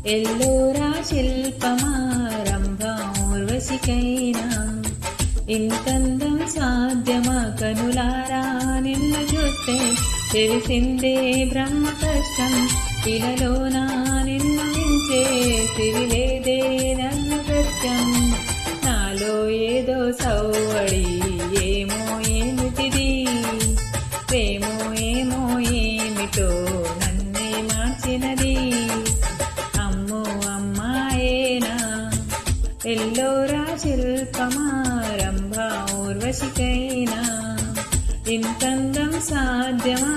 ఎల్లోరా శిల్పమా రంభా ఊర్వశికైనా ఇంతందం సాధ్యమా కనులారా నిన్ను చూస్తే తెలిసిందే బ్రహ్మ కష్టం ఇలలోనా నిన్ను మించే తిరిలేదే నన్ను సత్యం నాలో ఏదో సౌవడి ఏమో ఏమిటిది ప్రేమో ఏమో ఏమిటో నన్నే మార్చినది అమ్మో అమ్మాయేనా ఎల్లోరా శిల్పమా రంభా ఊర్వశికైనా ఇంతందం సాధ్యమా